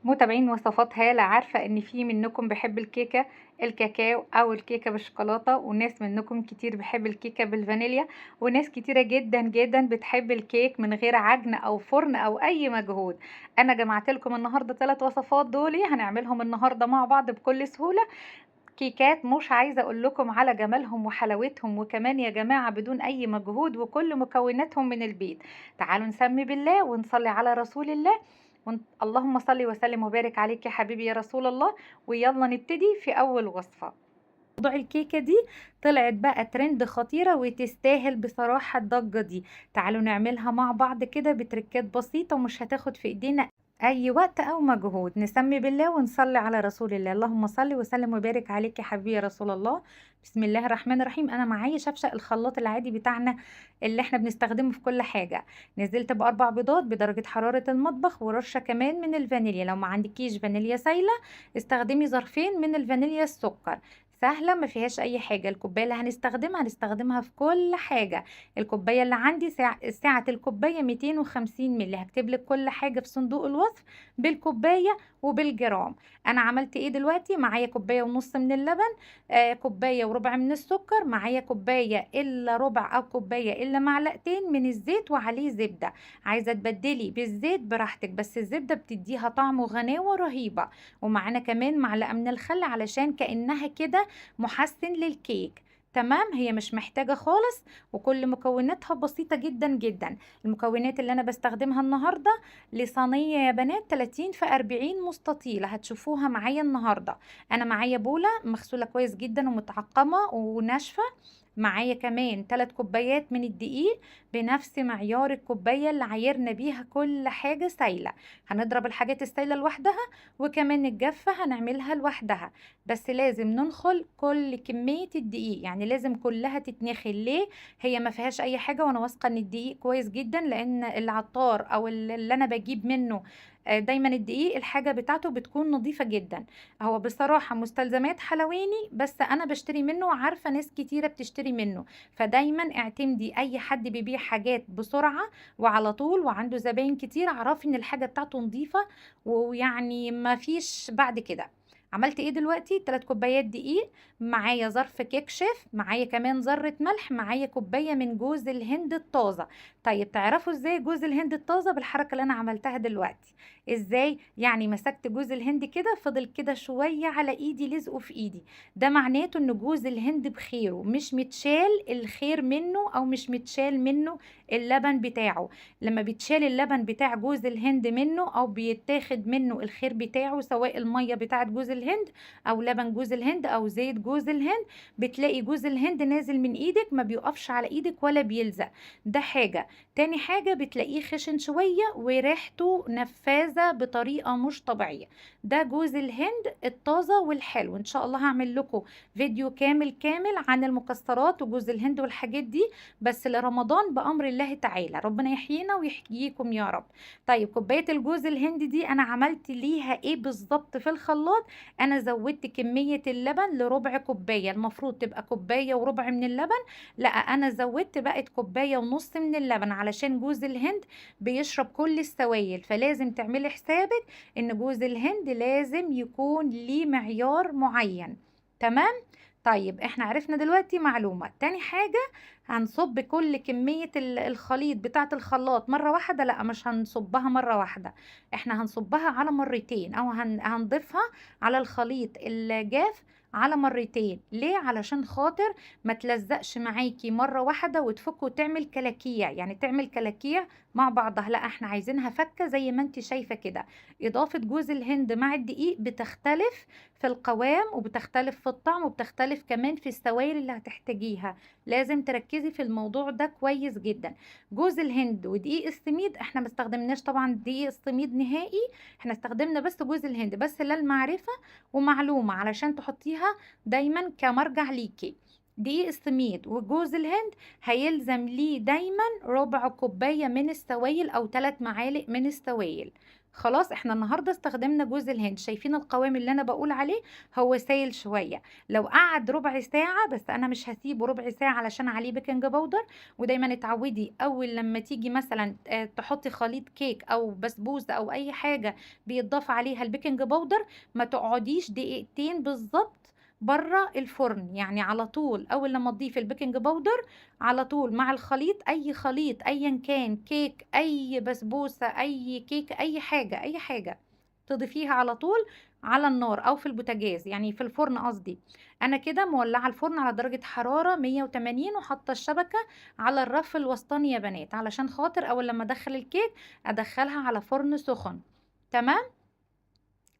متابعين وصفات هالة، عارفة ان في منكم بيحب الكيكة الكاكاو او الكيكة بالشوكولاتة، وناس منكم كتير بيحب الكيكة بالفانيليا، وناس كتيرة جدا جدا بتحب الكيك من غير عجن او فرن او اي مجهود. انا جمعت لكم النهاردة 3 وصفات دول هنعملهم النهاردة مع بعض بكل سهولة. كيكات مش عايزة اقول لكم على جمالهم وحلاوتهم، وكمان يا جماعة بدون اي مجهود وكل مكوناتهم من البيت. تعالوا نسمي بالله ونصلي على رسول الله. اللهم صل وسلم وبارك عليك يا حبيبي يا رسول الله. ويلا نبتدي في اول وصفة. موضوع الكيكة دي طلعت بقى ترند خطيرة وتستاهل بصراحة الضجة دي. تعالوا نعملها مع بعض كده بتركات بسيطة ومش هتاخد في ايدينا اي وقت او مجهود. نسمي بالله ونصلي على رسول الله. اللهم صل وسلم وبارك عليك يا حبيبي يا رسول الله. بسم الله الرحمن الرحيم. انا معايا شفشق الخلاط العادي بتاعنا اللي احنا بنستخدمه في كل حاجة. نزلت ب4 بيضات بدرجة حرارة المطبخ ورشة كمان من الفانيليا. لو ما عندكيش فانيليا سايلة استخدمي ظرفين من الفانيليا السكر. سهلة ما فيهاش اي حاجة. الكوباية اللي هنستخدمها في كل حاجة. الكوباية اللي عندي سعة الكوباية 250 مللي. هكتب لك كل حاجة في صندوق الوصف بالكوباية وبالجرام. انا عملت ايه دلوقتي؟ معايا كوباية ونص من اللبن، كوباية وربع من السكر، معايا كوباية الا ربع او كوباية الا معلقتين من الزيت وعليه زبدة. عايزة تبدلي بالزيت براحتك، بس الزبدة بتديها طعم وغناوة رهيبة. ومعانا كمان معلقة من الخل علشان كأنها كده محسن للكيك. تمام، هي مش محتاجة خالص وكل مكوناتها بسيطة جدا جدا. المكونات اللي أنا بستخدمها النهاردة لصينية يا بنات 30 في 40 مستطيلة هتشوفوها معايا النهاردة. أنا معايا بولة مغسولة كويس جدا ومتعقمة وناشفة. معايا كمان 3 كوبايات من الدقيق بنفس معيار الكوباية اللي عايرنا بيها كل حاجة سايلة. هنضرب الحاجات السايلة لوحدها وكمان الجافة هنعملها لوحدها. بس لازم ننخل كل كمية الدقيق، يعني لازم كلها تتنخل. ليه؟ هي ما فيهاش اي حاجة، وانا واثقة ان الدقيق كويس جدا لان العطار او اللي انا بجيب منه دايما الدقيق الحاجة بتاعته بتكون نظيفة جدا. هو بصراحة مستلزمات حلواني بس انا بشتري منه وعارفة ناس كتيرة بتشتري منه. فدايما اعتمدي اي حد بيبيع حاجات بسرعة وعلى طول وعنده زباين كتير، اعرفي ان الحاجة بتاعته نظيفة ويعني ما فيش بعد كده. عملت ايه دلوقتي؟ 3 كوبايات دقيق، معايا ظرف كيك شيف، معايا كمان ذرة ملح، معايا كوباية من جوز الهند الطازة. طيب تعرفوا ازاي جوز الهند الطازة؟ بالحركة اللي انا عملتها دلوقتي. ازاي؟ يعني مسكت جوز الهند كده فضل كده شوية على ايدي لزقه في ايدي. ده معناته ان جوز الهند بخيره، مش متشال الخير منه او مش متشال منه اللبن بتاعه. لما بيتشال اللبن بتاع جوز الهند منه او بيتاخد منه الخير بتاعه، سواء المية بتاعت جوز الهند او لبن جوز الهند او زيت جوز الهند، بتلاقي جوز الهند نازل من ايدك ما بيقفش على ايدك ولا بيلزق. ده حاجة. تاني حاجة بتلاقيه خشن شوية وريحته نفاذة بطريقة مش طبيعية. ده جوز الهند الطازة والحلو. ان شاء الله هعمل لكم فيديو كامل عن المكسرات وجوز الهند والحاجات دي بس لرمضان بأمر الله تعالى. ربنا يحيينا ويحييكم يا رب. طيب كوباية الجوز الهند دي أنا عملت ليها إيه بالظبط في الخلاط؟ أنا زودت كمية اللبن لربع كوباية. المفروض تبقى كوباية وربع من اللبن، لا أنا زودت بقت كوباية ونص من اللبن علشان جوز الهند بيشرب كل السوائل. فلازم تعملي حسابك إن جوز الهند لازم يكون ليه معيار معين. تمام؟ طيب احنا عرفنا دلوقتي معلومة. تاني حاجة، هنصب كل كمية الخليط بتاعة الخلاط مرة واحدة؟ لا مش هنصبها مرة واحدة، احنا هنصبها على مرتين او هنضيفها على الخليط الجاف على مرتين. ليه؟ علشان خاطر ما تلزقش معاكي مرة واحدة وتفك وتعمل كلاكيع، يعني تعمل كلاكيع مع بعضها. لا احنا عايزينها فكة زي ما انت شايفة كده. اضافة جوز الهند مع الدقيق بتختلف في القوام وبتختلف في الطعم وبتختلف كمان في السوائل اللي هتحتاجيها. لازم تركزي في الموضوع ده كويس جدا. جوز الهند ودقيق السميد احنا ما استخدمناش طبعا دقيق السميد نهائي، احنا استخدمنا بس جوز الهند بس للمعرفة ومعلومة علشان تحطيها دايما كمرجع ليكي. دقيق السميد وجوز الهند هيلزم ليه دايما ربع كوباية من السوائل او 3 معالق من السوائل. خلاص احنا النهارده استخدمنا جوز الهند، شايفين القوام اللي انا بقول عليه؟ هو سايل شويه. لو قعد ربع ساعه، بس انا مش هسيبه ربع ساعه علشان عليه بيكنج باودر. ودايما اتعودي اول لما تيجي مثلا تحطي خليط كيك او بسبوسه او اي حاجه بيتضاف عليها البيكنج باودر، ما تقعديش دقيقتين بالظبط بره الفرن. يعني على طول اول لما تضيفي البيكنج باودر، على طول مع الخليط، اي خليط ايا كان، كيك، اي بسبوسه، اي كيك، اي حاجه، اي حاجه تضيفيها على طول على النار او في البوتاجاز، يعني في الفرن قصدي. انا كده مولعه الفرن على درجه حراره 180 وحاطه الشبكه على الرف الوسطاني يا بنات، علشان خاطر اول لما ادخل الكيك ادخلها على فرن سخن. تمام.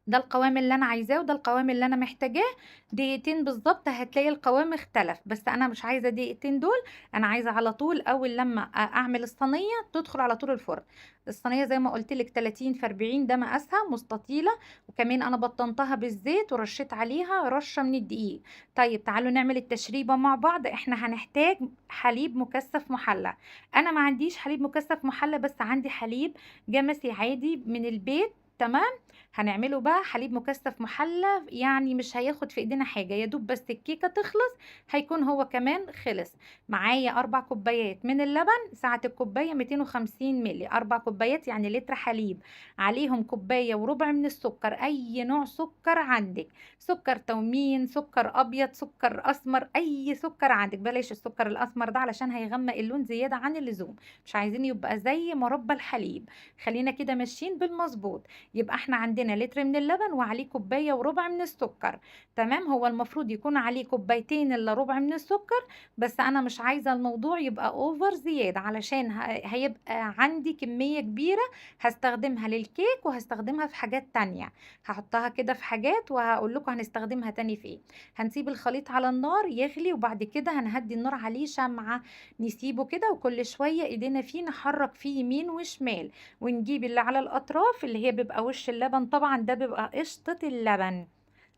ده القوام اللي انا عايزاه وده القوام اللي انا محتاجاه. دقيقتين بالظبط هتلاقي القوام اختلف، بس انا مش عايزه دقيقتين دول. انا عايزه على طول اول لما اعمل الصينيه تدخل على طول الفرن. الصينيه زي ما قلت لك 30 في 40 ده مقاسها، مستطيله. وكمان انا بطنتها بالزيت ورشيت عليها رشه من الدقيق. طيب تعالوا نعمل التشريبه مع بعض. احنا هنحتاج حليب مكثف محلى. انا ما عنديش حليب مكثف محلى، بس عندي حليب جمسي عادي من البيت. تمام. هنعمله بقى حليب مكثف محلى، يعني مش هياخد في ايدينا حاجة، يا دوب بس الكيكة تخلص هيكون هو كمان خلص. معايا 4 كوبايات من اللبن، سعة الكوباية 250 ملي، 4 كوبايات يعني لتر حليب. عليهم كوباية وربع من السكر، اي نوع سكر عندك، سكر تومين، سكر ابيض، سكر اسمر، اي سكر عندك. بلاش السكر الاسمر ده علشان هيغمق اللون زيادة عن اللزوم، مش عايزين يبقى زي مربى الحليب. خلينا كده ماشيين بالمظبوط. يبقى احنا عندنا لتر من اللبن وعليه كوباية وربع من السكر. تمام. هو المفروض يكون عليه كوبايتين الا ربع من السكر، بس انا مش عايزة الموضوع يبقى اوفر زيادة، علشان هيبقى عندي كمية كبيرة هستخدمها للكيك وهستخدمها في حاجات تانية. هحطها كده في حاجات وهقول لكم هنستخدمها تاني في ايه. هنسيب الخليط على النار يغلي، وبعد كده هنهدي النار عليه شمعة. نسيبه كده وكل شوية ايدينا فيه نحرك فيه يمين وشمال. ونجيب اللي على الأطراف اللي هي بيبقى وش اللبن، طبعا ده بيبقى قشطة اللبن.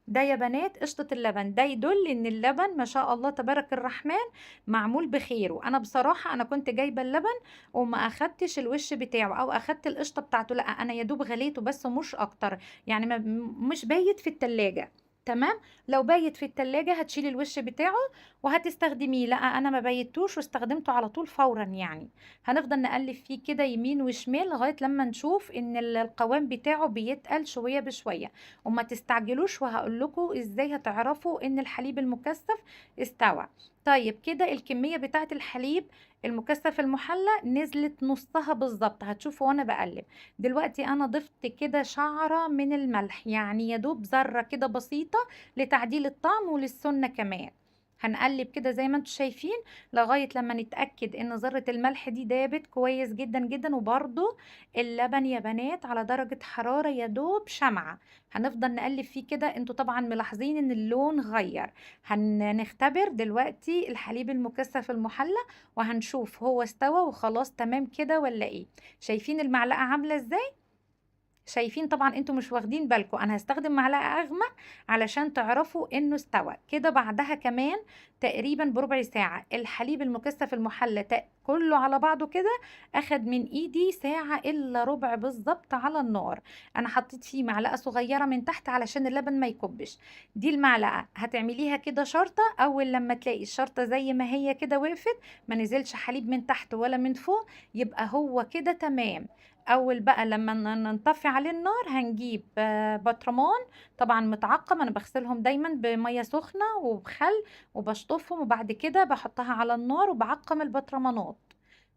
ده يا بنات قشطة اللبن، ده يدل ان اللبن ما شاء الله تبارك الرحمن معمول بخير. وانا بصراحة انا كنت جايبة اللبن وما اخدتش الوش بتاعه او اخدت القشطة بتاعته، لا انا يا دوب غليته بس مش اكتر. يعني ما مش بايت في التلاجة. تمام. لو بايت في التلاجة هتشيلي الوش بتاعه وهتستخدميه، لا انا ما بيتوش واستخدمته على طول فورا يعني. هنفضل نقلب فيه كده يمين وشمال لغاية لما نشوف ان القوام بتاعه بيتقل شوية بشوية. وما تستعجلوش، وهقول لكم ازاي هتعرفوا ان الحليب المكثف استوى. طيب كده الكمية بتاعة الحليب المكثف المحلى نزلت نصها بالظبط، هتشوفوا وانا بقلب. دلوقتي انا ضفت كده شعرة من الملح، يعني يا دوب ذرة كده بسيطة لتعديل الطعم وللسنة كمان. هنقلب كده زي ما انتم شايفين لغاية لما نتأكد ان ذرة الملح دي دابت كويس جدا جدا. وبرضو اللبن يا بنات على درجة حرارة يا دوب شمعة. هنفضل نقلب فيه كده. انتوا طبعا ملاحظين ان اللون غير. هنختبر دلوقتي الحليب المكثف المحلى وهنشوف هو استوى وخلاص تمام كده ولا ايه. شايفين المعلقة عاملة ازاي؟ شايفين طبعا انتوا مش واخدين بالكم، انا هستخدم معلقه اغمق علشان تعرفوا انه استوى كده. بعدها كمان تقريبا بربع ساعه الحليب المكثف المحلى كله على بعضه كده اخد من ايدي ساعه الا ربع بالظبط على النار. انا حطيت فيه معلقه صغيره من تحت علشان اللبن ما يكبش. دي المعلقه هتعمليها كده شرطه، اول لما تلاقي الشرطه زي ما هي كده وقفت، ما نزلش حليب من تحت ولا من فوق، يبقى هو كده تمام. اول بقى لما نطفي عليه النار هنجيب بطرمان، طبعا متعقم، انا بغسلهم دايما بميه سخنه وبخل وبشطفهم، وبعد كده بحطها على النار وبعقم البطرمانات.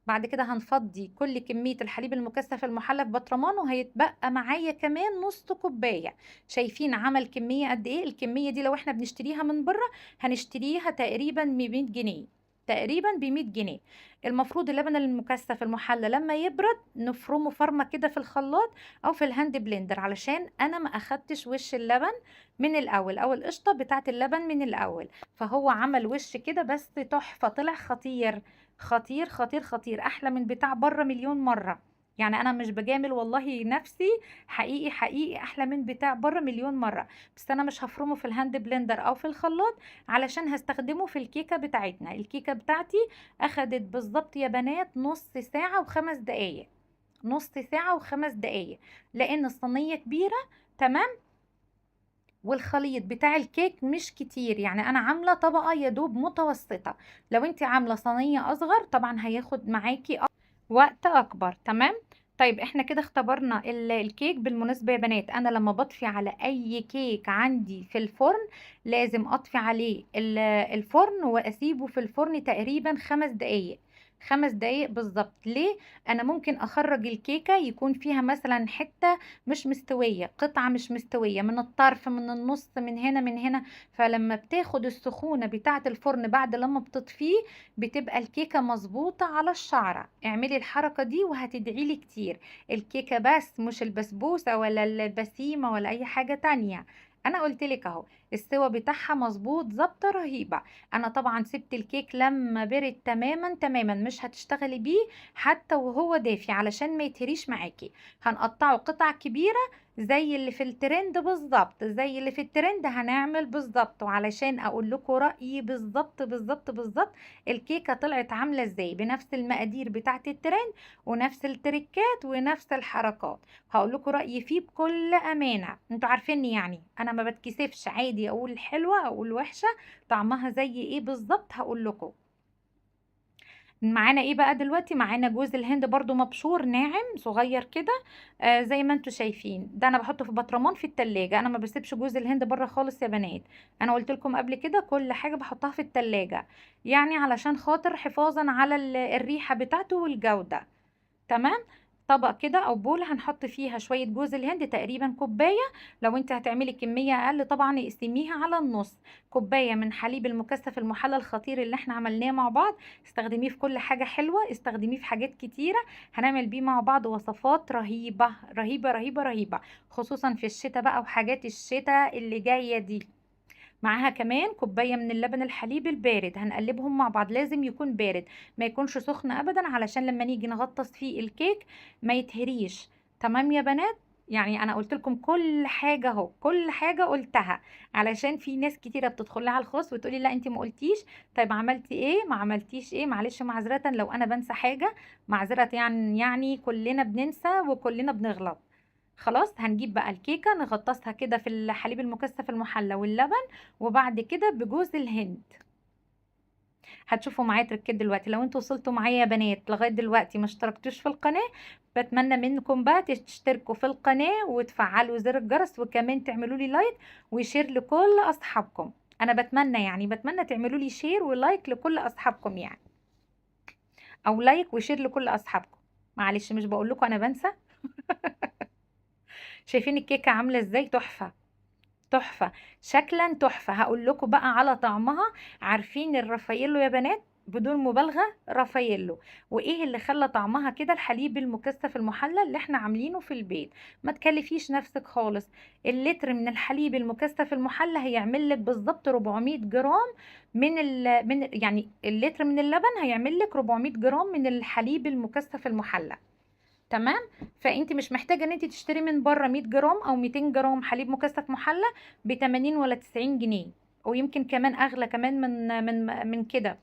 بعد كده هنفضي كل كمية الحليب المكثف المحلى في برطمان، وهيتبقى معايا كمان نص كوباية. شايفين عمل كمية قد ايه؟ الكمية دي لو احنا بنشتريها من بره هنشتريها تقريبا ب 100 جنيه، تقريبا ب 100 جنيه. المفروض اللبن المكثف المحلى لما يبرد نفرمه فرمة كده في الخلاط او في الهاند بلندر، علشان انا ما اخدتش وش اللبن من الاول او القشطة بتاعت اللبن من الاول. فهو عمل وش كده بس تحفة، طلع خطير خطير خطير خطير، احلى من بتاع بره مليون مره. يعني انا مش بجامل والله نفسي، حقيقي حقيقي احلى من بتاع بره مليون مره. بس انا مش هفرمه في الهاند بلندر او في الخلاط علشان هستخدمه في الكيكه بتاعتنا. الكيكه بتاعتي اخدت بالظبط يا بنات نص ساعه و5 دقايق. نص ساعة و5 دقايق، لان الصينية كبيرة. تمام. والخليط بتاع الكيك مش كتير، يعني انا عاملة طبقة يا دوب متوسطة. لو انت عاملة صينية اصغر طبعا هياخد معاكي وقت اكبر. تمام. طيب احنا كده اختبرنا الكيك. بالمناسبة يا بنات، انا لما بطفي على اي كيك عندي في الفرن لازم اطفي عليه الفرن واسيبه في الفرن تقريبا 5 دقايق. 5 دقايق بالظبط. ليه؟ انا ممكن اخرج الكيكة يكون فيها مثلا حتة مش مستوية، قطعة مش مستوية من الطرف من النص من هنا من هنا. فلما بتاخد السخونة بتاعة الفرن بعد لما بتطفيه بتبقى الكيكة مظبوطة على الشعرة. اعملي الحركة دي وهتدعيلي كتير. الكيكة بس، مش البسبوسة ولا البسيمة ولا اي حاجة تانية. انا قلتلك اهو السوا بتاعها مظبوط، ظابطة رهيبة. انا طبعا سبت الكيك لما برد تماما تماما، مش هتشتغلي بيه حتى وهو دافي علشان ما يتهريش معاكي. هنقطعه قطع كبيرة زي اللي في الترند بالظبط، زي اللي في الترند هنعمل بالظبط. وعلشان اقول لكم رأيي بالظبط بالظبط بالظبط الكيكة طلعت عاملة ازاي بنفس المقادير بتاعت الترند ونفس التركات ونفس الحركات، هقول لكم رأيي فيه بكل أمانة. انتوا عارفيني يعني انا ما بتكسفش، عادي اقول حلوة اقول وحشة، طعمها زي ايه بالظبط هقول لكم. معانا ايه بقى دلوقتي؟ معانا جوز الهند برضو مبشور ناعم صغير كده. زي ما انتوا شايفين ده انا بحطه في بطرمان في التلاجة. انا ما بسيبش جوز الهند بره خالص يا بنات. انا قلت لكم قبل كده كل حاجة بحطها في التلاجة، يعني علشان خاطر حفاظا على الريحة بتاعته والجودة. تمام. طبق كده او بول هنحط فيها شويه جوز الهند تقريبا كوبايه. لو انت هتعملي كميه اقل طبعا اقسميها على النص. كوبايه من حليب المكثف المحلى الخطير اللي احنا عملناه مع بعض. استخدميه في كل حاجه حلوه، استخدميه في حاجات كتيره. هنعمل بيه مع بعض وصفات رهيبه رهيبه رهيبه رهيبه، خصوصا في الشتاء بقى وحاجات الشتاء اللي جايه دي. معاها كمان كوباية من اللبن الحليب البارد، هنقلبهم مع بعض. لازم يكون بارد، ما يكونش سخن ابدا علشان لما نيجي نغطس فيه الكيك ما يتهريش. تمام يا بنات. يعني انا قلت لكم كل حاجه اهو، كل حاجه قلتها، علشان في ناس كتيره بتدخل لها على الخاص وتقولي لا انت ما قلتيش. طيب عملتي ايه ما عملتيش ايه؟ معلش معذره لو انا بنسى حاجه، معذره يعني كلنا بننسى وكلنا بنغلط. خلاص هنجيب بقى الكيكة نغطسها كده في الحليب المكثف المحلى واللبن، وبعد كده بجوز الهند. هتشوفوا معايا تركات دلوقتي. لو انتوا وصلتوا معايا يا بنات لغاية دلوقتي ما اشتركتوش في القناة، بتمنى منكم بقى تشتركوا في القناة وتفعلوا زر الجرس، وكمان تعملوا لي لايك وشير لكل اصحابكم. انا بتمنى يعني بتمنى تعملوا لي شير ولايك لكل اصحابكم يعني، او لايك وشير لكل اصحابكم. معلش مش بقول لكم انا بنسى. شايفين الكيكة عاملة ازاي؟ تحفة. تحفة. شكلا تحفة. هقول لكم بقى على طعمها. عارفين الرافاييلو يا بنات؟ بدون مبالغة رافاييلو. وايه اللي خلى طعمها كده؟ الحليب المكثف المحلى اللي احنا عاملينه في البيت. ما تكلفيش نفسك خالص. اللتر من الحليب المكثف المحلى هيعمل لك بالظبط 400 جرام يعني اللتر من اللبن هيعمل لك 400 جرام من الحليب المكثف المحلى. تمام. فانت مش محتاجه ان انت تشتري من بره 100 جرام او 200 جرام حليب مكثف محلى ب 80 ولا 90 جنيه، ويمكن كمان اغلى كمان من كده.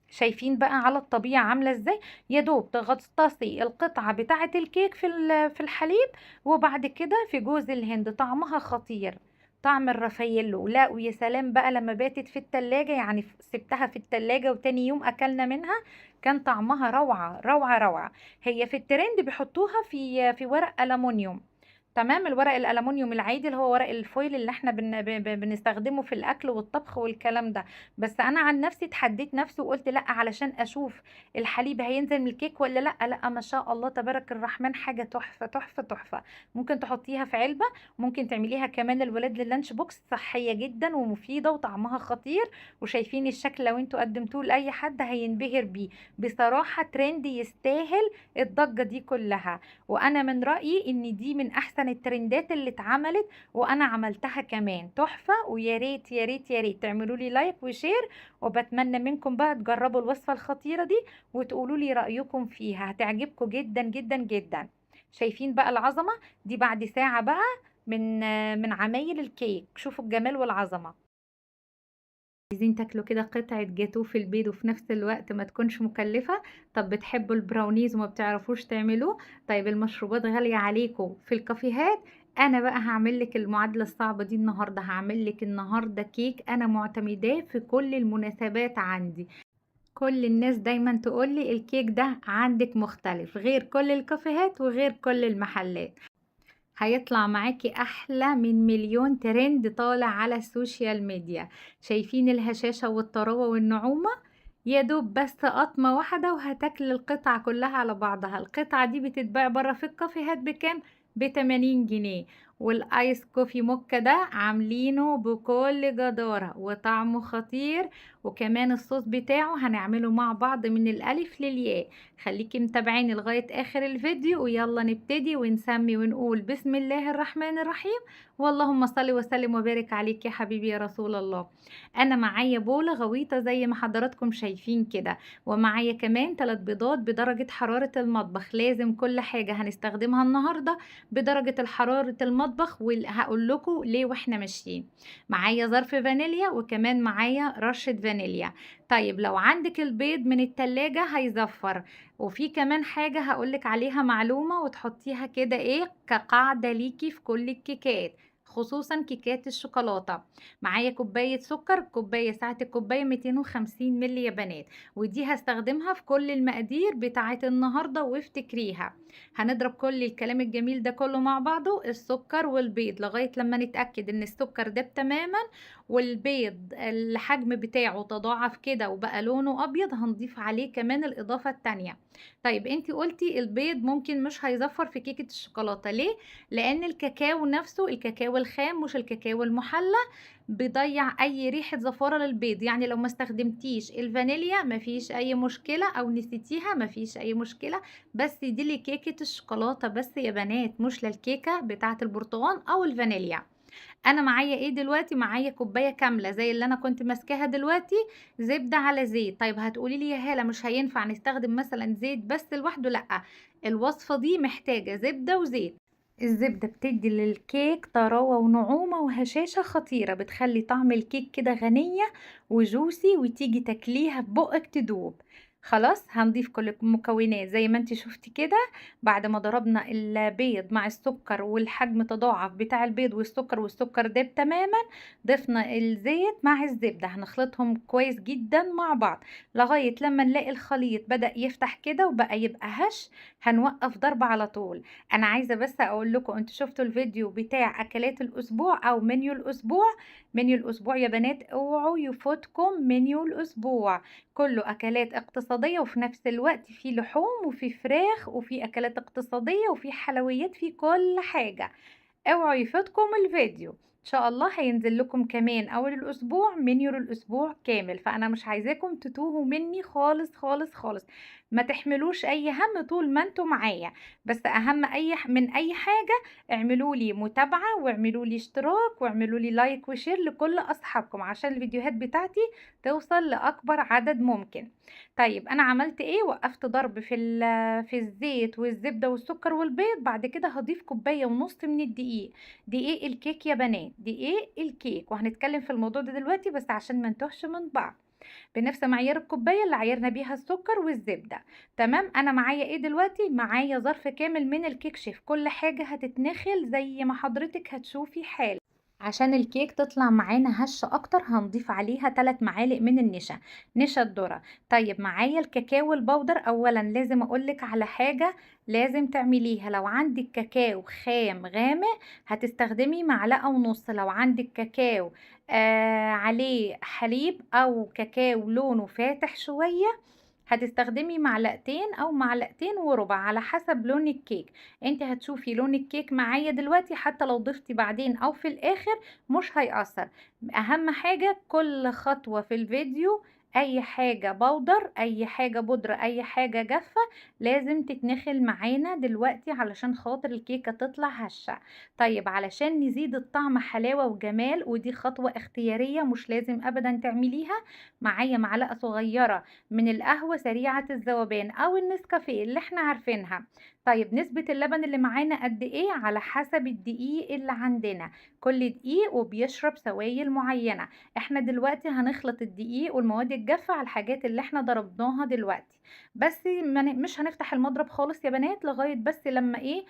شايفين بقى على الطبيعة عاملة ازاي؟ يا دوب تغطسي القطعة بتاعة الكيك في الحليب، وبعد كده في جوز الهند. طعمها خطير، طعم الرافاييلو. لا ويا سلام بقى لما باتت في التلاجة، يعني سبتها في التلاجة وتاني يوم اكلنا منها، كان طعمها روعة روعة روعة. هي في الترند بيحطوها في ورق ألمونيوم. تمام. الورق الألمونيوم العادي اللي هو ورق الفويل اللي احنا بنستخدمه في الأكل والطبخ والكلام ده. بس انا عن نفسي اتحديت نفسي وقلت لا، علشان اشوف الحليب هينزل من الكيك ولا لا. لا ما شاء الله تبارك الرحمن، حاجه تحفه تحفه تحفه. ممكن تحطيها في علبه، ممكن تعمليها كمان للولاد لللانش بوكس، صحيه جدا ومفيده وطعمها خطير. وشايفين الشكل لو انتوا قدمتوه لاي حد هينبهر بيه. بصراحه ترند يستاهل الضجه دي كلها. وانا من رايي ان دي من احسن الترندات اللي اتعملت، وانا عملتها كمان تحفة. ويا ريت يا ريت يا ريت تعملوا لي لايك وشير. وبتمنى منكم بقى تجربوا الوصفة الخطيرة دي وتقولوا لي رأيكم فيها، هتعجبكم جدا جدا جدا. شايفين بقى العظمة دي بعد ساعة بقى من عمايل الكيك؟ شوفوا الجمال والعظمة. عايزين تاكلوا كده قطعة جاتوه في البيت وفي نفس الوقت ما تكونش مكلفة؟ طب بتحبوا البراونيز وما بتعرفوش تعملوه؟ طيب المشروبات غالية عليكم في الكافيهات؟ انا بقى هعمل لك المعادلة الصعبة دي النهاردة. هعمل لك النهاردة كيك انا معتمداه في كل المناسبات عندي. كل الناس دايما تقولي الكيك ده عندك مختلف غير كل الكافيهات وغير كل المحلات. هيطلع معاكي احلى من مليون ترند طالع على السوشيال ميديا. شايفين الهشاشة والطراوة والنعومة؟ يا دوب بس قطمة واحدة وهتاكل القطعة كلها على بعضها. القطعة دي بتتباع بره في الكافيهات بكام؟ ب80 جنيه. والايس كوفي موكا ده عاملينه بكل جدارة وطعمه خطير. وكمان الصوص بتاعه هنعمله مع بعض من الالف للياء. خليكي متابعيني لغاية اخر الفيديو ويلا نبتدي ونسمي ونقول بسم الله الرحمن الرحيم. واللهم صل وسلم وبارك عليك يا حبيبي يا رسول الله. انا معايا بولة غويطة زي ما حضراتكم شايفين كده. ومعايا كمان 3 بيضات بدرجة حرارة المطبخ. لازم كل حاجة هنستخدمها النهاردة بدرجة حرارة المطبخ وهقول لكم ليه واحنا ماشيين. معايا ظرف فانيليا وكمان معايا رشة فانيليا. طيب لو عندك البيض من التلاجة هيزفر. وفي كمان حاجة هقولك عليها معلومة وتحطيها كده ايه كقاعدة ليكي في كل الكيكات، خصوصا كيكات الشوكولاتة. معايا كوباية سكر، كوباية ساعة الكوباية 250 ملي يا بنات. ودي هستخدمها في كل المقادير بتاعة النهاردة وافتكريها. هنضرب كل الكلام الجميل ده كله مع بعضه، السكر والبيض، لغاية لما نتأكد ان السكر داب تماما والبيض الحجم بتاعه تضاعف كده وبقى لونه ابيض. هنضيف عليه كمان الاضافة التانية. طيب انتي قلتي البيض ممكن مش هيزفر في كيكة الشوكولاتة، ليه؟ لان الكاكاو نفسه، الكاكاو الخام مش الكاكاو المحلى، بيضيع اي ريحة زفارة للبيض. يعني لو ما استخدمتيش الفانيليا مفيش اي مشكلة، او نسيتيها مفيش اي مشكلة. بس دي لكيكة الشوكولاتة بس يا بنات، مش للكيكة بتاعة البرتقال او الفانيليا. انا معايا ايه دلوقتي؟ معايا كوبايه كامله زي اللي انا كنت ماسكاها دلوقتي زبده على زيت. طيب هتقولي لي يا هاله مش هينفع نستخدم مثلا زيت بس لوحده؟ لا، الوصفه دي محتاجه زبده وزيت. الزبدة بتدي للكيك طراوة ونعومة وهشاشة خطيرة، بتخلي طعم الكيك كده غنية وجوسي وتيجي تاكليها ببقك تدوب. خلاص هنضيف كل المكونات زي ما انت شفتي كده. بعد ما ضربنا البيض مع السكر والحجم تضاعف بتاع البيض والسكر داب تماما، ضفنا الزيت مع الزبدة. هنخلطهم كويس جدا مع بعض لغاية لما نلاقي الخليط بدأ يفتح كده وبقى يبقى هش. هنوقف ضرب على طول. انا عايزه بس اقول لكم، انتوا شفتوا الفيديو بتاع اكلات الاسبوع او منيو الاسبوع؟ منيو الاسبوع يا بنات اوعوا يفوتكم منيو الاسبوع. كله اكلات اقتصاديه وفي نفس الوقت في لحوم وفي فراخ وفي اكلات اقتصاديه وفي حلويات، في كل حاجه. اوعوا يفوتكم الفيديو. ان شاء الله هينزل لكم كمان اول الاسبوع منيو الاسبوع كامل. فانا مش عايزاكم تتوهوا مني خالص خالص خالص. ما تحملوش اي هم طول ما انتوا معايا. بس اهم من اي حاجة، اعملوا لي متابعة واعملوا لي اشتراك واعملوا لي لايك وشير لكل اصحابكم عشان الفيديوهات بتاعتي توصل لاكبر عدد ممكن. طيب انا عملت ايه؟ وقفت ضرب في الزيت والزبدة والسكر والبيض. بعد كده هضيف كوباية ونص من الدقيق. دقيق الكيك يا بنات، دقيق الكيك. وهنتكلم في الموضوع ده دلوقتي بس عشان ما نتوهش من بعض. بنفس معيار الكوبايه اللي عايرنا بيها السكر والزبده. تمام. انا معايا ايه دلوقتي؟ معايا ظرف كامل من الكيك شيف. كل حاجه هتتنخل زي ما حضرتك هتشوفي حالا. عشان الكيك تطلع معانا هشة اكتر هنضيف عليها 3 معالق من النشا، نشا الذرة. طيب معايا الكاكاو البودر. اولا لازم اقولك على حاجة لازم تعمليها. لو عندك كاكاو خام غامق هتستخدمي معلقة ونص. لو عندك كاكاو عليه حليب او كاكاو لونه فاتح شوية هتستخدمي معلقتين او معلقتين وربع على حسب لون الكيك. انت هتشوفي لون الكيك معايا دلوقتي، حتى لو ضفتي بعدين او في الاخر مش هيأثر. اهم حاجة كل خطوة في الفيديو اي حاجة بودر، اي حاجة بودرة، اي حاجة جافة لازم تتنخل معانا دلوقتي علشان خاطر الكيكة تطلع هشة. طيب علشان نزيد الطعم حلاوة وجمال، ودي خطوة اختيارية مش لازم ابدا تعمليها، معايا معلقة صغيرة من القهوة سريعة الذوبان او النسكافيه اللي احنا عارفينها. طيب نسبة اللبن اللي معانا قد ايه؟ على حسب الدقيق اللي عندنا، كل دقيق وبيشرب سوائل معينة. احنا دلوقتي هنخلط الدقيق والمواد الجافة على الحاجات اللي احنا ضربناها دلوقتي، بس مش هنفتح المضرب خالص يا بنات لغاية بس لما ايه،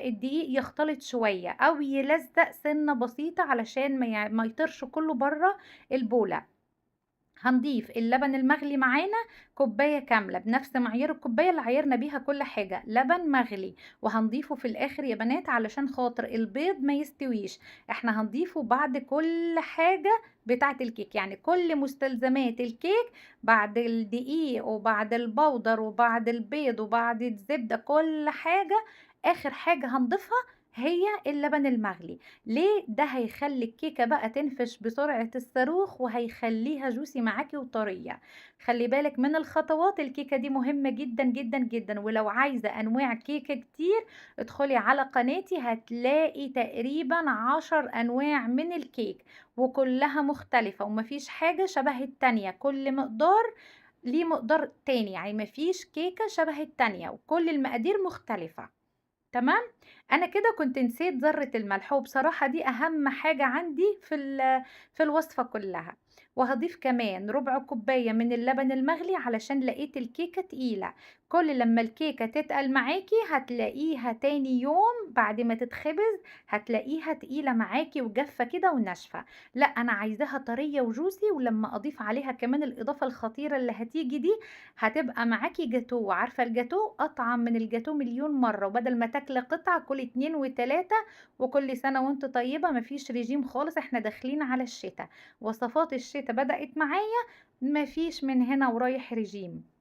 الدقيق يختلط شوية او يلزق سنة بسيطة علشان ما يطرش كله بره البولة. هنضيف اللبن المغلي معانا كوباية كاملة بنفس معيار الكوباية اللي عايرنا بيها كل حاجة، لبن مغلي. وهنضيفه في الآخر يا بنات علشان خاطر البيض ما يستويش، احنا هنضيفه بعد كل حاجة بتاعة الكيك، يعني كل مستلزمات الكيك بعد الدقيق وبعد البودر وبعد البيض وبعد الزبدة، كل حاجة آخر حاجة هنضيفها هي اللبن المغلي. ليه؟ ده هيخلي الكيكة بقى تنفش بسرعة الصاروخ وهيخليها جوسي معاكي وطرية. خلي بالك من الخطوات، الكيكة دي مهمة جدا جدا جدا. ولو عايزة انواع كيكة كتير ادخلي على قناتي هتلاقي تقريبا 10 انواع من الكيك، وكلها مختلفة ومفيش حاجة شبه التانية، كل مقدار ليه مقدار تاني، يعني مفيش كيكة شبه التانية وكل المقادير مختلفة. تمام. انا كده كنت نسيت ذرة الملح، وبصراحة دي اهم حاجة عندي في الوصفة كلها. وهضيف كمان ربع كوباية من اللبن المغلي علشان لقيت الكيكة تقيلة. كل لما الكيكة تتقل معاكي هتلاقيها تاني يوم بعد ما تتخبز هتلاقيها تقيلة معاكي وجافة كده وناشفة. لا انا عايزاها طرية وجوسي، ولما اضيف عليها كمان الاضافة الخطيرة اللي هتيجي دي هتبقى معاكي جاتو. عارفة الجاتو؟ أطعم من الجاتو مليون مرة، وبدل ما تاكلي قطعة كل 2 و3. وكل سنة وانت طيبة، مفيش ريجيم خالص، احنا داخلين على الشتاء، وصفات الشتاء بدأت معايا، مفيش من هنا ورايح ريجيم.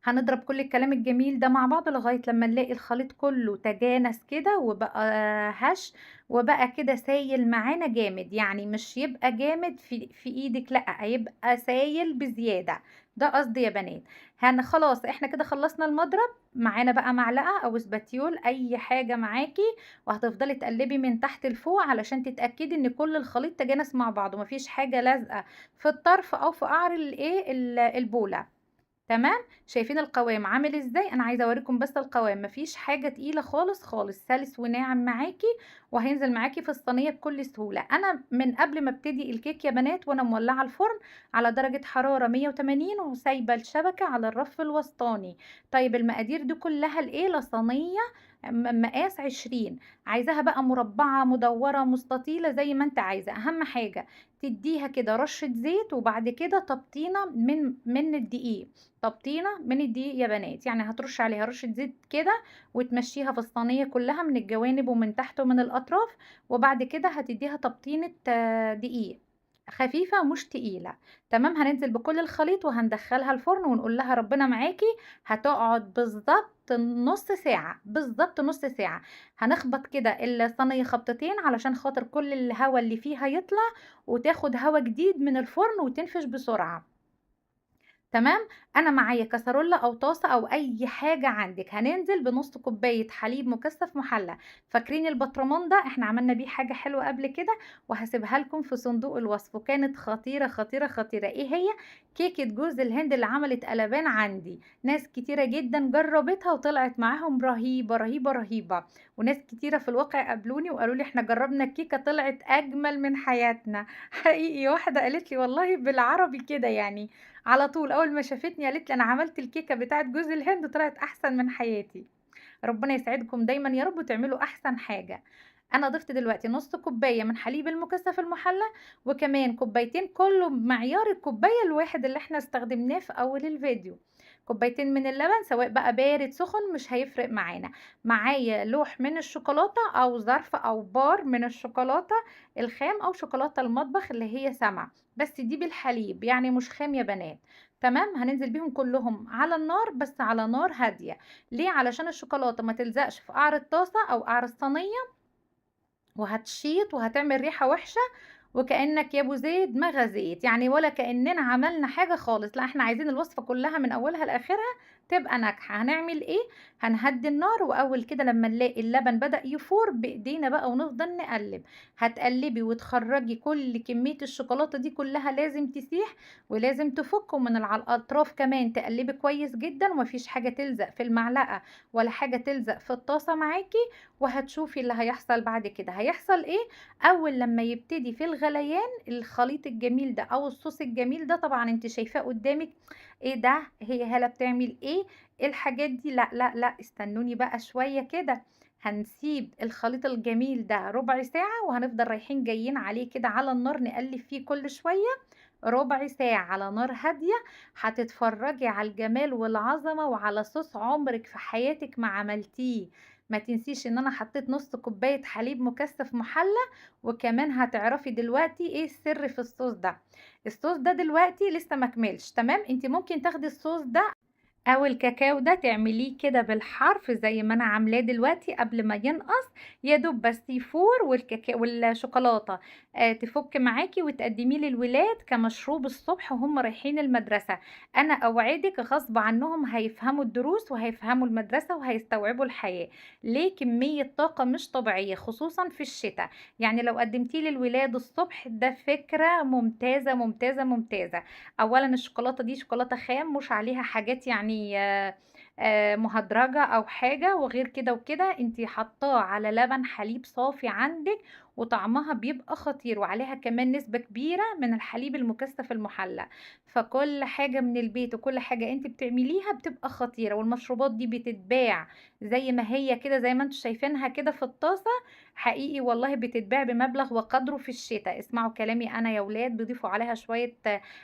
هنضرب كل الكلام الجميل ده مع بعض لغاية لما نلاقي الخليط كله تجانس كده وبقى هش، وبقى كده سايل معانا جامد، يعني مش يبقى جامد في ايدك، لا هيبقى سايل بزيادة. ده قصدي يا بنات. خلاص احنا كده خلصنا المضرب. معانا بقى معلقة او سباتيول اي حاجة معاكي، وهتفضلي تقلبي من تحت لفوق علشان تتأكدي ان كل الخليط تجانس مع بعض ومفيش حاجة لازقة في الطرف او في قعر البولة. تمام. شايفين القوام عامل ازاي؟ انا عايزه اوريكم بس القوام، مفيش حاجه تقيله خالص خالص، سلس وناعم معاكي وهينزل معاكي في الصينيه بكل سهوله. انا من قبل ما ابتدي الكيك يا بنات وانا مولعه الفرن على درجه حراره 180 وسايبه الشبكه على الرف الوسطاني. طيب المقادير دي كلها لايه؟ لصينيه مقاس 20. عايزاها بقى مربعه مدوره مستطيله زي ما انت عايزه، اهم حاجه تديها كده رشه زيت وبعد كده تبطينه من الدقيق. تبطينه من الدقيق يا بنات، يعني هترش عليها رشة زيت كده وتمشيها في الصينية كلها من الجوانب ومن تحت ومن الأطراف، وبعد كده هتديها تبطينة دقيق خفيفة مش تقيلة. تمام. هننزل بكل الخليط وهندخلها الفرن ونقول لها ربنا معاكي. هتقعد بالظبط نص ساعة، بالظبط نص ساعة. هنخبط كده الصينية خبطتين علشان خاطر كل الهواء اللي فيها يطلع وتاخد هواء جديد من الفرن وتنفش بسرعة. تمام. انا معايا كسرولة او طاسة او اي حاجة عندك، هننزل بنص كوباية حليب مكثف محلى. فاكرين البطرمان ده؟ احنا عملنا بيه حاجة حلوة قبل كده وهسيبها لكم في صندوق الوصف، وكانت خطيرة خطيرة خطيرة. ايه هي؟ كيكة جوز الهند اللي عملت قلبان عندي. ناس كتيرة جدا جربتها وطلعت معاهم رهيبة رهيبة رهيبة. وناس كتيرة في الواقع قابلوني وقالوا لي احنا جربنا الكيكة طلعت اجمل من حياتنا. حقيقي واحدة قالت لي والله بالعربي كده يعني، على طول اول ما شافتني قالت لي انا عملت الكيكه بتاعت جوز الهند طلعت احسن من حياتي. ربنا يسعدكم دايما يا رب وتعملوا احسن حاجه. انا ضفت دلوقتي نص كوبايه من حليب المكثف المحلى، وكمان كوبايتين كله بمعيار الكوبايه الواحد اللي احنا استخدمناه في اول الفيديو. كوبايتين من اللبن سواء بقى بارد سخن مش هيفرق معانا. معايا لوح من الشوكولاته او ظرف او بار من الشوكولاته الخام او شوكولاته المطبخ اللي هي سما، بس دي بالحليب يعني مش خام يا بنات. تمام. هننزل بيهم كلهم على النار بس على نار هاديه. ليه؟ علشان الشوكولاته ما تلزقش في قعر الطاسه او قعر الصينيه وهتشيط وهتعمل ريحه وحشه، وكأنك يا ابو زيد ما غزيت، يعني ولا كأننا عملنا حاجة خالص. لا احنا عايزين الوصفة كلها من اولها لاخرها تبقى ناجحة. هنعمل ايه؟ هنهدي النار، واول كده لما نلاقي اللبن بدأ يفور بايدينا بقى ونفضل نقلب. هتقلبي وتخرجي كل كمية الشوكولاتة دي كلها، لازم تسيح ولازم تفك، ومن على الاطراف كمان تقلبي كويس جدا، ومفيش حاجة تلزق في المعلقة ولا حاجة تلزق في الطاسة معاكي. وهتشوفي اللي هيحصل بعد كده. هيحصل ايه؟ اول لما يبتدي في الغليان الخليط الجميل ده او الصوص الجميل ده، طبعا انت شايفاه قدامك. ايه ده؟ هي هالة بتعمل ايه؟ إيه الحاجات دي؟ لا لا لا، استنوني بقى شوية كده. هنسيب الخليط الجميل ده ربع ساعة، وهنفضل رايحين جايين عليه كده على النار نقلب فيه كل شوية. ربع ساعة على نار هادية. هتتفرجي على الجمال والعظمة وعلى صوص عمرك في حياتك ما عملتيه. ما تنسيش ان انا حطيت نص كوباية حليب مكثف محلى. وكمان هتعرفي دلوقتي ايه السر في الصوص ده. الصوص ده دلوقتي لسه مكملش تمام. انت ممكن تاخدي الصوص ده او الكاكاو ده تعمليه كده بالحرف زي ما انا عاملاه دلوقتي قبل ما ينقص. يا دوب بس يفور والكاكاو والشوكولاته تفك معاكي وتقدميه للولاد كمشروب الصبح وهم رايحين المدرسه. انا اوعدك غصب عنهم هيفهموا الدروس وهيفهموا المدرسه وهيستوعبوا الحياه. ليه؟ كميه طاقه مش طبيعيه خصوصا في الشتاء. يعني لو قدمتيه للولاد الصبح ده فكره ممتازه ممتازه ممتازه. اولا الشوكولاته دي شوكولاته خام مش عليها حاجات يعني مهدرجه او حاجه. وغير كده وكده انتي حطاه على لبن حليب صافي عندك، وطعمها بيبقى خطير، وعليها كمان نسبة كبيرة من الحليب المكثف المحلى. فكل حاجة من البيت وكل حاجة انت بتعمليها بتبقى خطيرة. والمشروبات دي بتتباع زي ما هي كده، زي ما انتوا شايفينها كده في الطاسة. حقيقي والله بتتباع بمبلغ وقدره في الشتاء. اسمعوا كلامي انا يا ولاد، بيضيفوا عليها شوية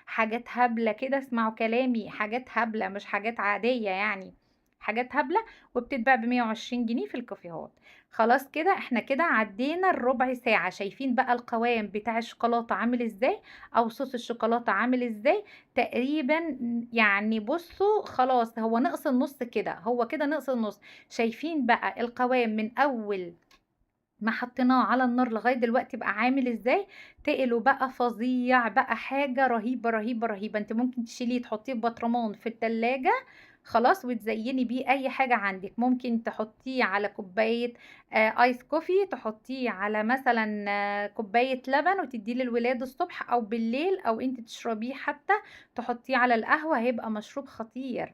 حاجات هبلة كده. اسمعوا كلامي، حاجات هبلة مش حاجات عادية يعني، حاجات هبلة. وبتتباع ب120 جنيه في الكافيهات. خلاص كده احنا كده عدينا الربع ساعة. شايفين بقى القوام بتاع الشوكولاتة عامل ازاي او صوص الشوكولاتة عامل ازاي تقريبا؟ يعني بصوا خلاص هو نقص النص كده، هو كده نقص النص. شايفين بقى القوام من اول ما حطيناه على النار لغاية دلوقتي بقى عامل ازاي؟ تقله بقى فظيع بقى، حاجة رهيبة رهيبة رهيبة. انت ممكن تشيليه تحطيه في بطرمان في التلاجة خلاص، وتزيني بيه اي حاجة عندك. ممكن تحطيه على كوباية ايس كوفي، تحطيه على مثلا كوباية لبن وتديه للولاد الصبح او بالليل، او انت تشربيه حتى تحطيه على القهوة، هيبقى مشروب خطير.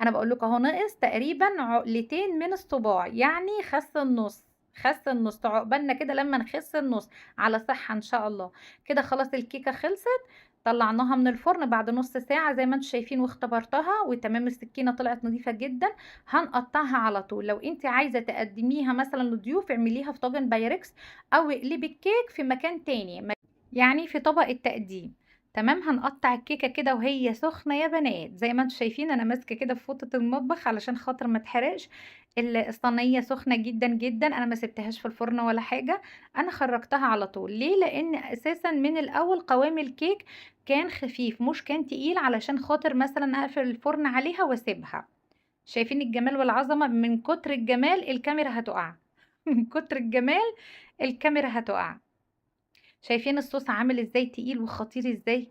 انا بقول لكم اهو ناقص تقريبا عقلتين من الصباع، يعني خس النص. خس النص عقبالنا كده لما نخس النص على صحة ان شاء الله. كده خلاص الكيكة خلصت. طلعناها من الفرن بعد نص ساعة زي ما انتم شايفين، واختبرتها وتمام. السكينة طلعت نظيفة جدا. هنقطعها على طول. لو انت عايزة تقدميها مثلا لضيوف اعمليها في طاجن بايركس، او اقلبي الكيك في مكان تاني يعني في طبق التقديم. تمام. هنقطع الكيكه كده وهي سخنه يا بنات. زي ما انتم شايفين انا ماسكه كده في فوطه المطبخ علشان خاطر ما تحرقش. الصينيه سخنه جدا جدا، انا ما سبتهاش في الفرن ولا حاجه. انا خرجتها على طول. ليه؟ لان اساسا من الاول قوام الكيك كان خفيف مش كان تقيل، علشان خاطر مثلا اقفل الفرن عليها واسيبها. شايفين الجمال والعظمه؟ من كتر الجمال الكاميرا هتقع. من كتر الجمال الكاميرا هتقع. شايفين الصوص عامل ازاي تقيل وخطير ازاي؟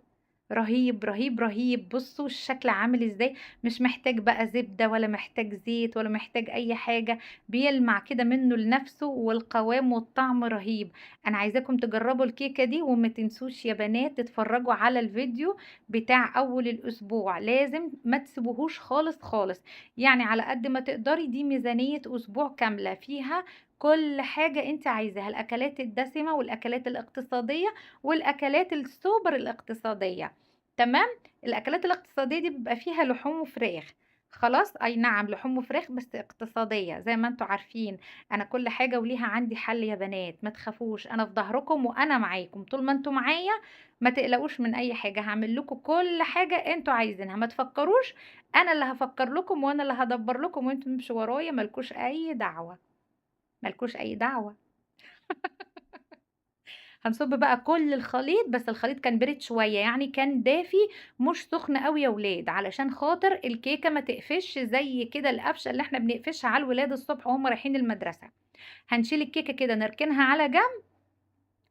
رهيب رهيب رهيب. بصوا الشكل عامل ازاي. مش محتاج بقى زبدة ولا محتاج زيت ولا محتاج اي حاجة. بيلمع كده منه لنفسه، والقوام والطعم رهيب. انا عايزاكم تجربوا الكيكة دي، وما تنسوش يا بنات تتفرجوا على الفيديو بتاع اول الاسبوع. لازم ما تسيبوهوش خالص خالص. يعني على قد ما تقدري، دي ميزانية اسبوع كاملة فيها كل حاجة انت عايزاها. الاكلات الدسمة والاكلات الاقتصادية والاكلات السوبر الاقتصادية. تمام. الاكلات الاقتصادية دي بيبقى فيها لحوم وفراخ. خلاص اي نعم لحوم وفراخ بس اقتصادية زي ما انتوا عارفين. انا كل حاجة وليها عندي حل يا بنات، ما تخافوش انا في ظهركم وانا معاكم طول ما انتوا معايا. ما تقلقوش من اي حاجة، هعمل لكم كل حاجة انتوا عايزينها. ما تفكروش، انا اللي هفكر لكم وانا اللي هدبر لكم، وانتوا تمشوا ورايا ملكوش اي دعوة. ملكوش اي دعوة. هنصب بقى كل الخليط، بس الخليط كان برد شوية يعني كان دافي مش سخن قوي يا ولاد، علشان خاطر الكيكة ما تقفش زي كده القفشة اللي احنا بنقفشها على الولاد الصبح وهم رايحين المدرسة. هنشيل الكيكة كده نركنها على جنب،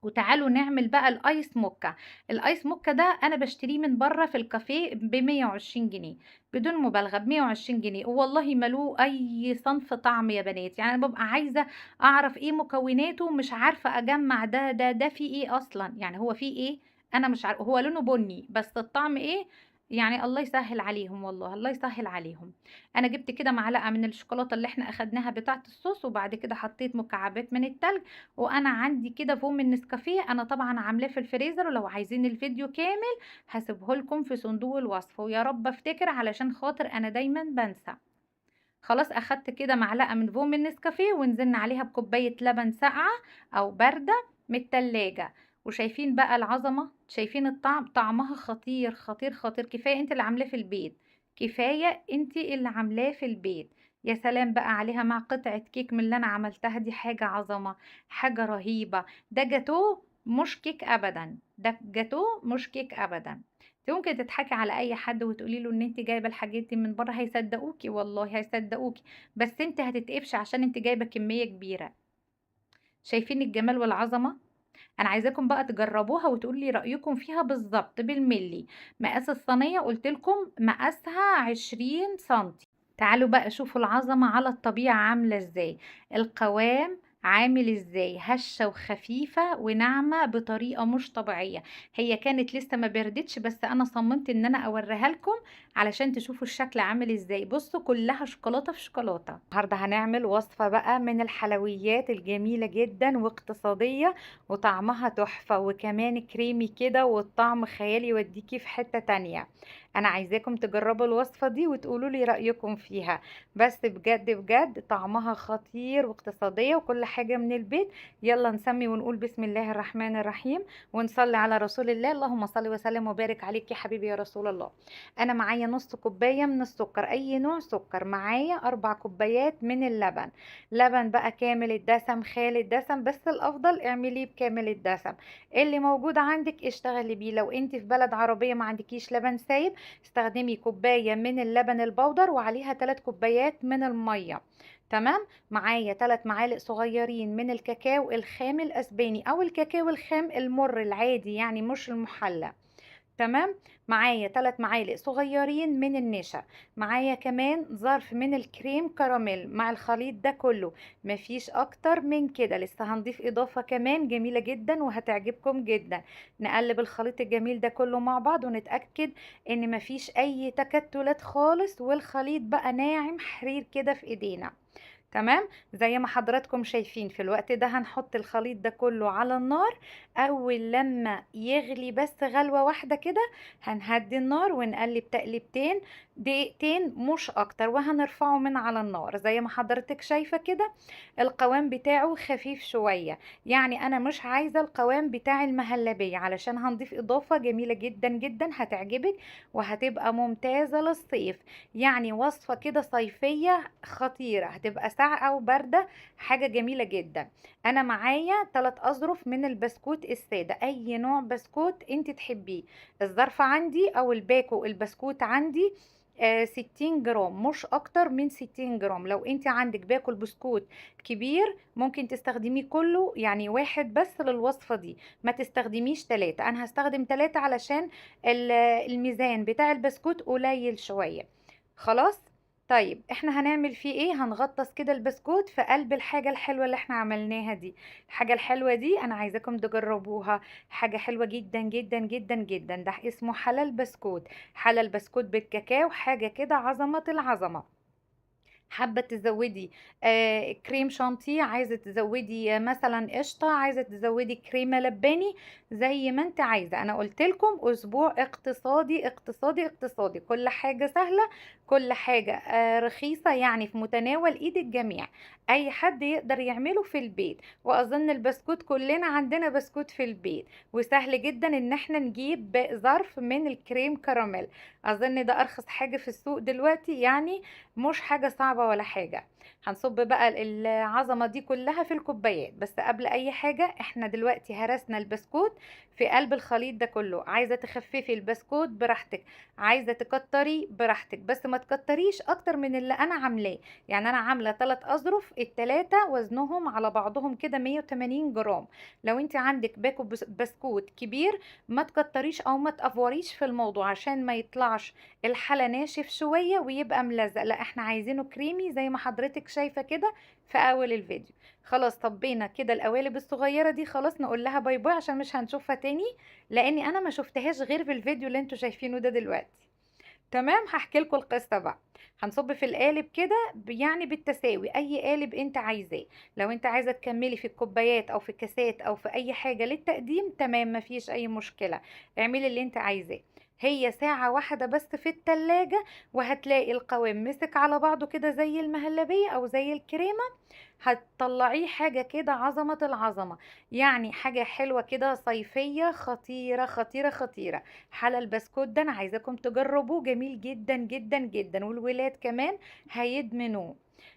وتعالوا نعمل بقى الايس موكا. الايس موكا ده انا بشتريه من بره في الكافيه ب 120 جنيه، بدون مبالغه ب 120 جنيه، والله ملوه اي صنف طعم يا بنات. يعني انا ببقى عايزه اعرف ايه مكوناته، مش عارفه اجمع ده فيه ايه اصلا، يعني هو فيه ايه؟ انا مش عارفه. هو لونه بني بس الطعم ايه؟ يعني الله يسهل عليهم، والله الله يسهل عليهم. انا جبت كده معلقه من الشوكولاته اللي احنا اخدناها بتاعه الصوص، وبعد كده حطيت مكعبات من التلج. وانا عندي كده فوم من نسكافيه، انا طبعا عاملاه في الفريزر، ولو عايزين الفيديو كامل هسيبه لكم في صندوق الوصف، ويا رب افتكر علشان خاطر انا دايما بنسى. خلاص اخدت كده معلقه من فوم النسكافيه ونزلنا عليها بكوبايه لبن ساقعه او بارده من التلاجة. وشايفين بقى العظمه؟ شايفين الطعم؟ طعمها خطير خطير خطير. كفايه انت اللي عاملاه في البيت، كفايه انت اللي عاملاه في البيت. يا سلام بقى عليها مع قطعه كيك من اللي انا عملتها دي، حاجه عظمه، حاجه رهيبه. ده جاتوه مش كيك ابدا، ده جاتوه مش كيك ابدا. انت ممكن تضحكي على اي حد وتقولي له ان انت جايبه الحاجات دي من بره، هيصدقوكي، والله هيصدقوكي. بس انت هتتقفش عشان انت جايبه كميه كبيره. شايفين الجمال والعظمه؟ انا عايزاكم بقى تجربوها وتقولوا لي رايكم فيها بالظبط بالملي. مقاس الصينيه قلت لكم مقاسها 20 سنتي. تعالوا بقى شوفوا العظمة على الطبيعة عاملة ازاي، القوام عامل ازاي، هشة وخفيفة وناعمة بطريقة مش طبيعية. هي كانت لسه ما بردتش، بس انا صممت ان انا اوريها لكم علشان تشوفوا الشكل عامل ازاي. بصوا كلها شوكولاتة في شوكولاتة. النهارده هنعمل وصفة بقى من الحلويات الجميلة جدا واقتصادية، وطعمها تحفة، وكمان كريمي كده، والطعم خيالي يوديكي في حتة تانية. انا عايزاكم تجربوا الوصفة دي وتقولوا لي رأيكم فيها. بس بجد بجد طعمها خطير واقتصادية وكل حاجة من البيت. يلا نسمي ونقول بسم الله الرحمن الرحيم، ونصلي على رسول الله. اللهم صل وسلم وبارك عليك يا حبيبي يا رسول الله. انا معايا نص كوباية من السكر، اي نوع سكر. معايا 4 كوبايات من اللبن، لبن بقى كامل الدسم خالي الدسم، بس الافضل اعمليه بكامل الدسم. اللي موجود عندك اشتغلي بيه. لو انت في بلد عربية ما عندكيش لبن سايب، استخدمي كوباية من اللبن البودر وعليها 3 كوبايات من المية. تمام. معايا 3 معالق صغيرين من الكاكاو الخام الاسباني، او الكاكاو الخام المر العادي، يعني مش المحلى. تمام. معايا 3 معالق صغيرين من النشا. معايا كمان ظرف من الكريم كراميل مع الخليط ده كله. مفيش اكتر من كده. لسه هنضيف اضافة كمان جميلة جدا وهتعجبكم جدا. نقلب الخليط الجميل ده كله مع بعض ونتأكد ان مفيش اي تكتلات خالص، والخليط بقى ناعم حرير كده في ايدينا. تمام. زي ما حضراتكم شايفين في الوقت ده هنحط الخليط ده كله على النار. اول لما يغلي بس غلوة واحدة كده هنهدي النار ونقلب تقلبتين، دقيقتين مش اكتر، وهنرفعه من على النار. زي ما حضرتك شايفة كده القوام بتاعه خفيف شوية، يعني انا مش عايزة القوام بتاع المهلبية، علشان هنضيف اضافة جميلة جدا جدا هتعجبك وهتبقى ممتازة للصيف. يعني وصفة كده صيفية خطيرة، هتبقى ساقعة وباردة، حاجة جميلة جدا. انا معايا 3 اظرف من البسكوت السادة، اي نوع بسكوت انت تحبيه. الظرف عندي او الباكو البسكوت عندي 60 جرام، مش اكتر من 60 جرام. لو انت عندك باكو البسكوت كبير ممكن تستخدميه كله، يعني واحد بس للوصفة دي، ما تستخدميش 3. انا هستخدم 3 علشان الميزان بتاع البسكوت قليل شوية. خلاص. طيب احنا هنعمل فيه ايه؟ هنغطس كده البسكوت في قلب الحاجة الحلوة اللي احنا عملناها دي. الحاجة الحلوة دي انا عايزاكم تجربوها، حاجة حلوة جدا جدا جدا جدا. ده اسمه حلال بسكوت، حلال بسكوت بالكاكاو، حاجة كده عظمة العظمة. حابة تزودي كريم شانتيه، عايزة تزودي مثلا قشطة، عايزة تزودي كريمة لباني، زي ما انت عايزة. انا قلت لكم اسبوع اقتصادي اقتصادي اقتصادي، كل حاجة سهلة، كل حاجة رخيصة، يعني في متناول ايد الجميع. اي حد يقدر يعمله في البيت. واظن البسكوت كلنا عندنا بسكوت في البيت، وسهل جدا ان احنا نجيب ظرف من الكريم كراميل. اظن ده ارخص حاجة في السوق دلوقتي، يعني مش حاجة صعبة ولا حاجة. هنصب بقى العظمة دي كلها في الكوبايات. بس قبل اي حاجة احنا دلوقتي هرسنا البسكوت في قلب الخليط ده كله. عايزة تخففي البسكوت براحتك، عايزة تكتري براحتك، بس ما تكتريش اكتر من اللي انا عاملاه. يعني انا عاملة 3 اظرف، التلاتة وزنهم على بعضهم كده 180 جرام. لو انت عندك باكو بسكوت كبير ما تكتريش او ما تافوريش في الموضوع عشان ما يطلعش الحلى ناشف شوية ويبقى ملزق، لا احنا عايزينه كريمي زي ما حضرتك شايفة كده في اول الفيديو. خلاص طبينا كده القوالب الصغيرة دي، خلاص نقول لها باي باي عشان مش هنشوفها تاني، لاني انا ما شفتهاش غير في الفيديو اللي انتوا شايفينه ده دلوقتي. تمام، هحكي لكم القصه بقى. هنصب في القالب كده يعني بالتساوي، اي قالب انت عايزاه. لو انت عايزه تكملي في الكوبايات او في الكاسات او في اي حاجه للتقديم تمام، مفيش اي مشكله، اعملي اللي انت عايزاه. هي ساعة واحدة بس في التلاجة وهتلاقي القوام مسك على بعضه كده زي المهلبية أو زي الكريمة. هتطلعيه حاجة كده عظمة العظمة، يعني حاجة حلوة كده صيفية خطيرة خطيرة خطيرة. حلى البسكوت ده انا عايزاكم تجربوه، جميل جدا جدا جدا، والولاد كمان هيدمنوه.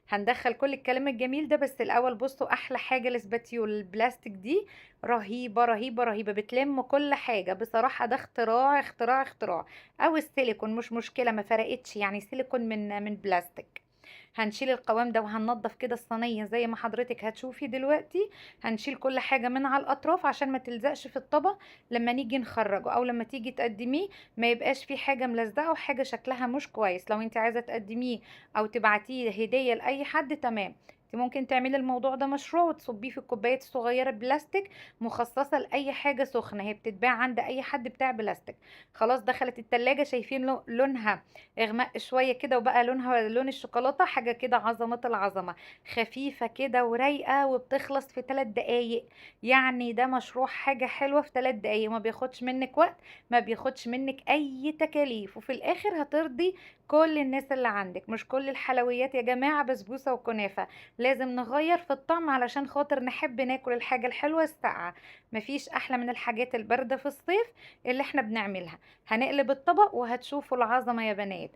هندخل كل الكلام الجميل ده، بس الاول بصوا احلى حاجه الاسباتيول البلاستيك دي، رهيبه رهيبه رهيبه، بتلم كل حاجه بصراحه. ده اختراع اختراع اختراع. او السيليكون مش مشكله، ما فرقتش يعني، سيليكون من بلاستيك. هنشيل القوام ده وهننضف كده الصينية زي ما حضرتك هتشوفي دلوقتي. هنشيل كل حاجة من على الأطراف عشان ما تلزقش في الطبق لما نيجي نخرجه أو لما تيجي تقدميه، ما يبقاش فيه حاجة ملزقة وحاجة شكلها مش كويس. لو انت عايزة تقدميه أو تبعتيه هدية لأي حد تمام، انت ممكن تعملي الموضوع ده مشروع وتصبيه في الكوبايات الصغيرة بلاستيك مخصصة لأي حاجة سخنة، هي بتتباع عند أي حد بتاع بلاستيك. خلاص دخلت التلاجة، شايفين لونها اغمق شويه كده وبقى لونها لون الشوكولاته، حاجه كده عظمه العظمه، خفيفه كده ورايقه وبتخلص في 3 دقايق. يعني ده مشروع حاجه حلوه في 3 دقايق، ما بياخدش منك وقت، ما بياخدش منك اي تكاليف، وفي الاخر هترضي كل الناس اللي عندك. مش كل الحلويات يا جماعه بسبوسه وكنافه، لازم نغير في الطعم علشان خاطر نحب ناكل الحاجه الحلوه الساقعه. مفيش احلى من الحاجات البارده في الصيف اللي احنا بنعملها. هنقلب الطبق وهتشوفوا العظمه يا بنات.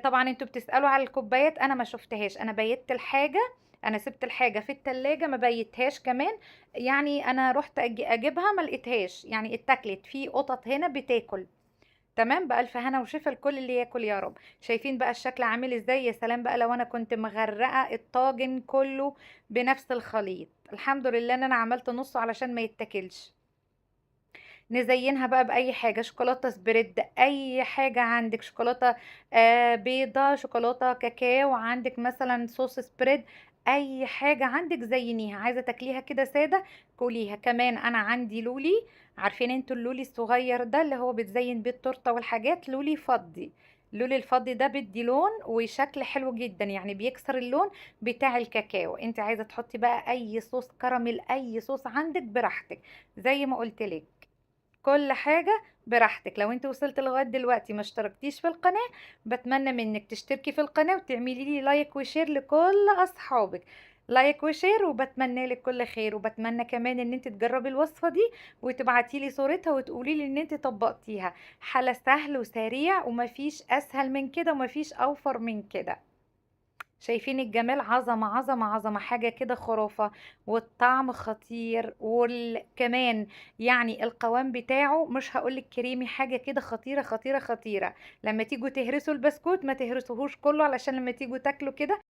طبعا انتوا بتسألوا على الكوبايات، انا ما شفتهاش، انا بيت الحاجة، انا سبت الحاجة في التلاجة ما بيتهاش كمان. يعني انا رحت اجيبها ما لقيتهاش، يعني اتاكلت في قطط هنا بتاكل. تمام، بألف هنا وشفا الكل اللي ياكل يا رب. شايفين بقى الشكل عامل ازاي؟ يا سلام بقى لو انا كنت مغرقة الطاجن كله بنفس الخليط. الحمد لله ان انا عملت نصه علشان ما يتاكلش. نزينها بقى بأي حاجة، شوكولاتة سبريد، أي حاجة عندك، شوكولاتة بيضة، شوكولاتة كاكاو، عندك مثلا صوص سبريد، أي حاجة عندك زينيها. عايزة تاكليها كده سادة كليها. كمان أنا عندي لولي، عارفين انتوا اللولي الصغير ده اللي هو بتزين بيه التورتة والحاجات، لولي فضي. اللولي الفضي ده بيدي لون وشكل حلو جدا، يعني بيكسر اللون بتاع الكاكاو. انت عايزة تحطي بقى اي صوص كراميل، اي صوص عندك براحتك زي ما قلت لك، كل حاجة براحتك. لو انت وصلت لغاية دلوقتي ما اشتركتيش في القناة، بتمنى منك تشتركي في القناة وتعملي لي لايك وشير لكل اصحابك، لايك وشير، وبتمنى لك كل خير. وبتمنى كمان ان انت تجربي الوصفة دي وتبعتي لي صورتها وتقولي لي ان انت طبقتيها. حل سهل وسريع ومفيش اسهل من كده ومفيش اوفر من كده. شايفين الجمال؟ عظمة عظمة عظمة، حاجة كده خرافة. والطعم خطير، وكمان يعني القوام بتاعه مش هقولك كريمي، حاجة كده خطيرة خطيرة خطيرة. لما تيجوا تهرسوا البسكوت ما تهرسوهوش كله علشان لما تيجوا تاكلوا كده